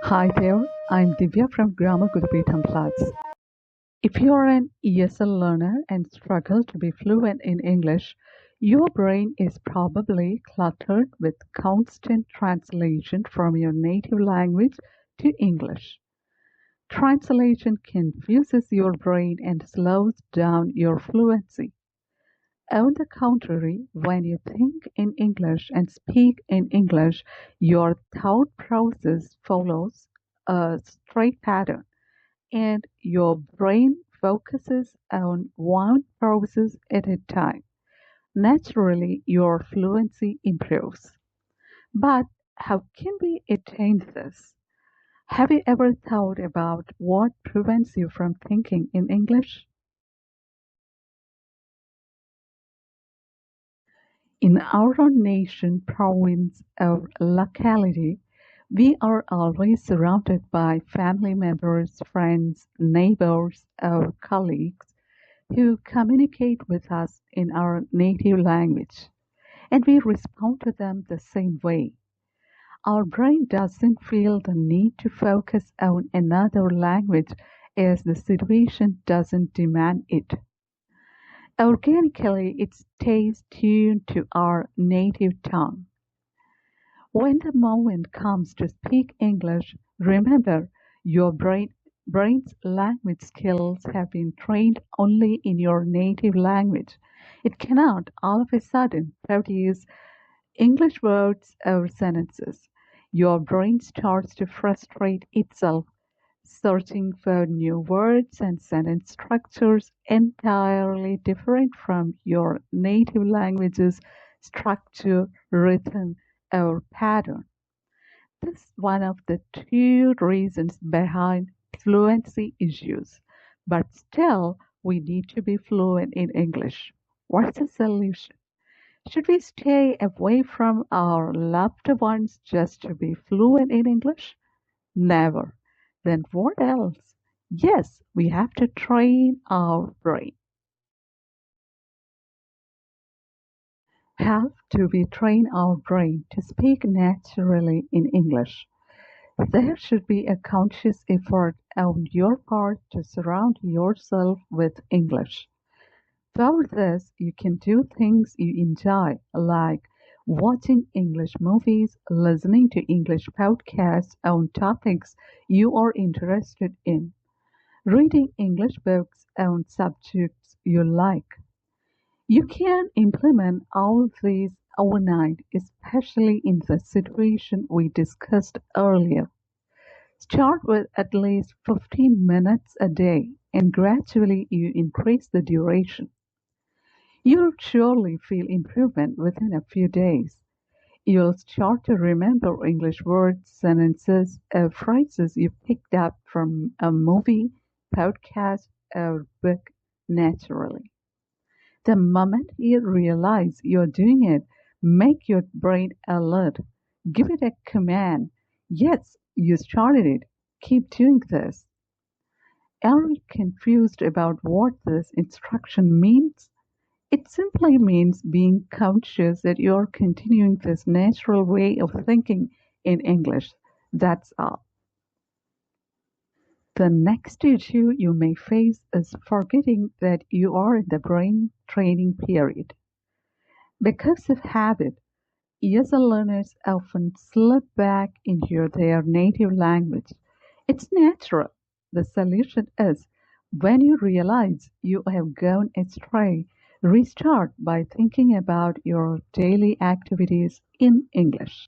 Hi there, I'm Divya from Grammar Guru Peedom Plus. If you're an ESL learner and struggle to be fluent in English, your brain is probably cluttered with constant translation from your native language to English. Translation confuses your brain and slows down your fluency. On the contrary, when you think in English and speak in English, your thought process follows a straight pattern, and your brain focuses on one process at a time. Naturally, your fluency improves. But how can we attain this? Have you ever thought about what prevents you from thinking in English? In our own nation, province, or locality, we are always surrounded by family members, friends, neighbors, or colleagues who communicate with us in our native language, and we respond to them the same way. Our brain doesn't feel the need to focus on another language as the situation doesn't demand it. Organically, it stays tuned to our native tongue. When the moment comes to speak English, remember your brain's language skills have been trained only in your native language. It cannot all of a sudden produce English words or sentences. Your brain starts to frustrate itself, searching for new words and sentence structures entirely different from your native language's structure, rhythm, or pattern. This is one of the two reasons behind fluency issues. But still, we need to be fluent in English. What's the solution? Should we stay away from our loved ones just to be fluent in English? Never. Then what else? Yes, we have to train our brain. Have to we train our brain to speak naturally in English? There should be a conscious effort on your part to surround yourself with English. For this, you can do things you enjoy, like watching English movies, listening to English podcasts on topics you are interested in, reading English books on subjects you like. You can implement all these overnight, especially in the situation we discussed earlier. Start with at least 15 minutes a day and gradually you increase the duration. You'll surely feel improvement within a few days. You'll start to remember English words, sentences, or phrases you picked up from a movie, podcast, or book naturally. The moment you realize you're doing it, make your brain alert. Give it a command. Yes, you started it. Keep doing this. Are you confused about what this instruction means? It simply means being conscious that you're continuing this natural way of thinking in English. That's all. The next issue you may face is forgetting that you are in the brain training period. Because of habit, ESL learners often slip back into their native language. It's natural. The solution is when you realize you have gone astray, restart by thinking about your daily activities in English.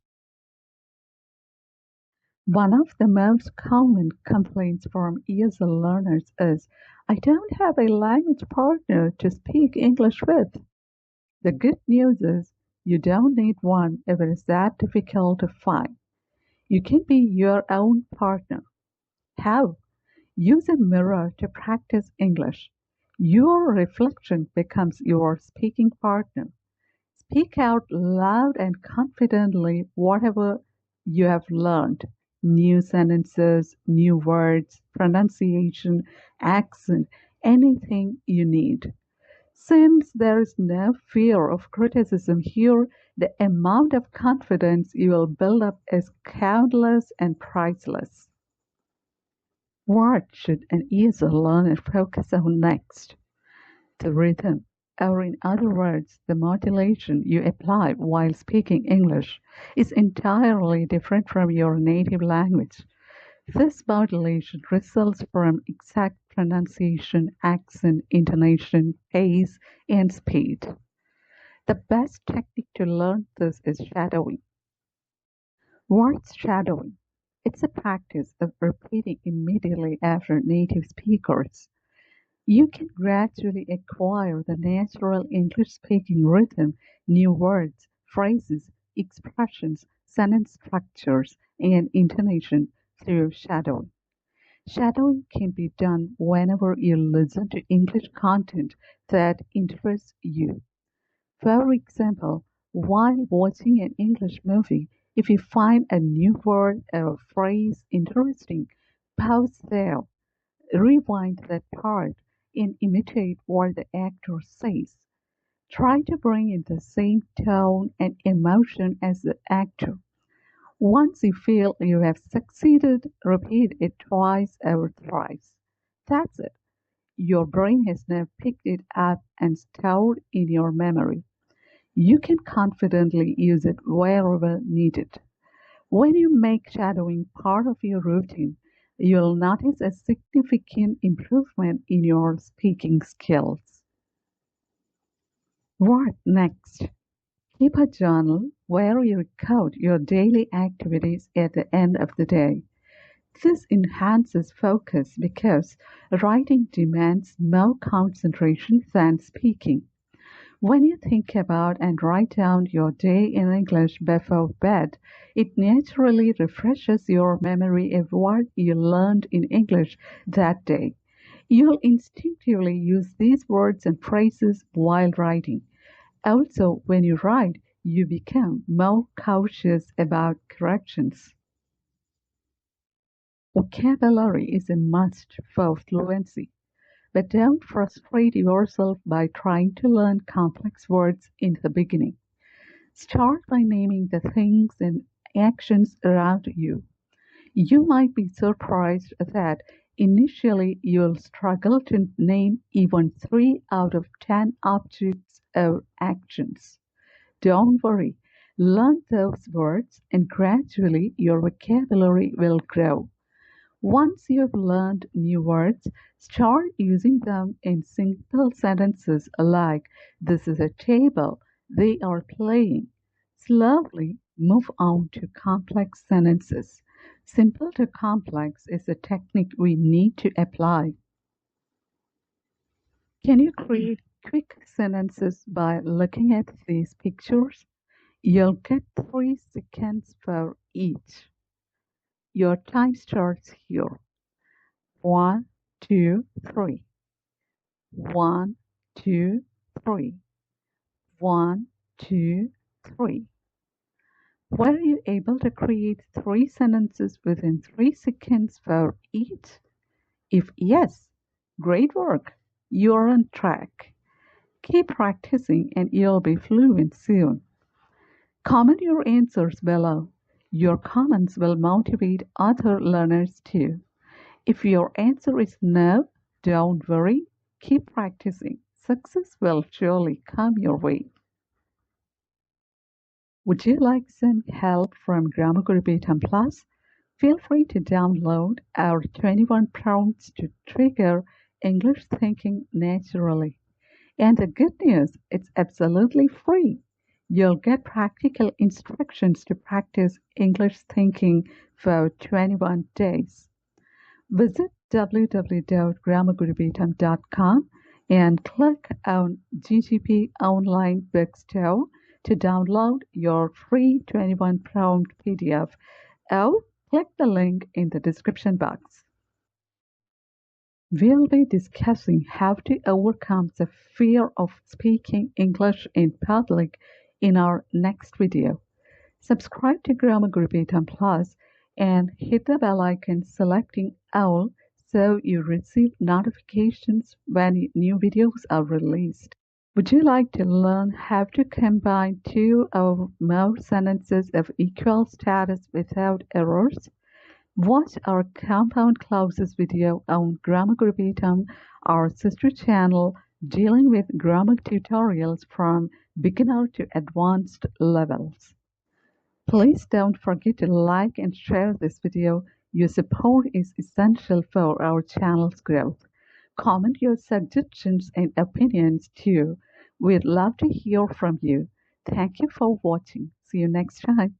One of the most common complaints from ESL learners is, I don't have a language partner to speak English with. The good news is you don't need one if it is that difficult to find. You can be your own partner. How? Use a mirror to practice English. Your reflection becomes your speaking partner. Speak out loud and confidently whatever you have learned. New sentences, new words, pronunciation, accent, anything you need. Since there is no fear of criticism here, The amount of confidence you will build up is countless and priceless. What should an easy learner focus on next? The rhythm, or in other words, the modulation you apply while speaking English, is entirely different from your native language. This modulation results from exact pronunciation, accent, intonation, pace, and speed. The best technique to learn this is shadowing. What's shadowing? It's a practice of repeating immediately after native speakers. You can gradually acquire the natural English-speaking rhythm, new words, phrases, expressions, sentence structures, and intonation through shadowing. Shadowing can be done whenever you listen to English content that interests you. For example, while watching an English movie, if you find a new word or phrase interesting, pause there, rewind that part, and imitate what the actor says. Try to bring in the same tone and emotion as the actor. Once you feel you have succeeded, repeat it twice or thrice. That's it. Your brain has now picked it up and stored in your memory. You can confidently use it wherever needed. When you make shadowing part of your routine, you'll notice a significant improvement in your speaking skills. What next? Keep a journal where you record your daily activities at the end of the day. This enhances focus because writing demands more concentration than speaking. When you think about and write down your day in English before bed, it naturally refreshes your memory of what you learned in English that day. You'll instinctively use these words and phrases while writing. Also, when you write, you become more cautious about corrections. Vocabulary is a must for fluency, but don't frustrate yourself by trying to learn complex words in the beginning. Start by naming the things and actions around you. You might be surprised that initially you'll struggle to name even 3 out of 10 objects or actions. Don't worry, learn those words and gradually your vocabulary will grow. Once you've learned new words, start using them in simple sentences like, "This is a table, they are playing." Slowly move on to complex sentences. Simple to complex is a technique we need to apply. Can you create quick sentences by looking at these pictures? You'll get 3 seconds for each. Your time starts here. 1, 2, 3. 1, 2, 3. 1, 2, 3. Were you able to create 3 sentences within 3 seconds for each? If yes, great work. You're on track. Keep practicing and you'll be fluent soon. Comment your answers below. Your comments will motivate other learners too. If your answer is no, don't worry. Keep practicing. Success will surely come your way. Would you like some help from Grammar Guru Peedom Plus? Feel free to download our 21 prompts to trigger English thinking naturally. And the good news, it's absolutely free. You'll get practical instructions to practice English thinking for 21 days. Visit www.grammargurupeedom.com and click on GGP Online Bookstore to download your free 21 prompt PDF, or click the link in the description box. We'll be discussing how to overcome the fear of speaking English in public in our next video. Subscribe to Grammar Guru Peedom Plus and hit the bell icon selecting all so you receive notifications when new videos are released. Would you like to learn how to combine two or more sentences of equal status without errors? Watch our compound clauses video on Grammar Guru Peedom, our sister channel dealing with grammar tutorials from beginner to advanced levels. Please don't forget to like and share this video. Your support is essential for our channel's growth. Comment your suggestions and opinions too. We'd love to hear from you. Thank you for watching. See you next time.